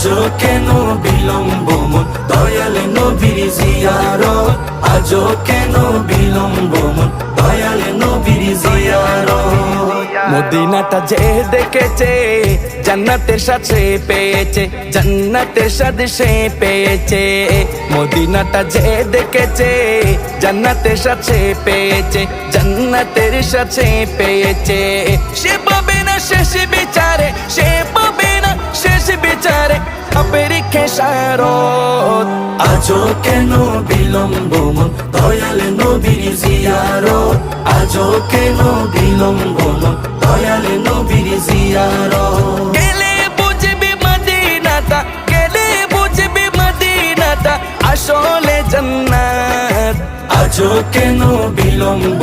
আজও কেন বিলম্ব মন দয়াল নবীর জিয়ারত আজও কেন বিলম্ব মন দয়াল নবীর জিয়ারত মদিনাটা যে দেখেছে জান্নাতের সাথে পেয়েছে জান্নাতের সাথে সে পেয়েছে মদিনাটা যে দেখেছে জান্নাতের সাথে পেয়েছে জান্নাতের সাথে পেয়েছে সে পাবে না শেষ বিচারে সে পাবে না শেষ বিচারে আপের খেসারত আজও কেন বিলম্ব মন দয়াল নবীর জিয়ারত আজও কেন বিলম্ব মন দয়াল নবীর জিয়ারত গেলে বুঝবি মদিনাটা গেলে বুঝবি মদিনাটা আসলে জান্নাত আজও কেন বিলম্ব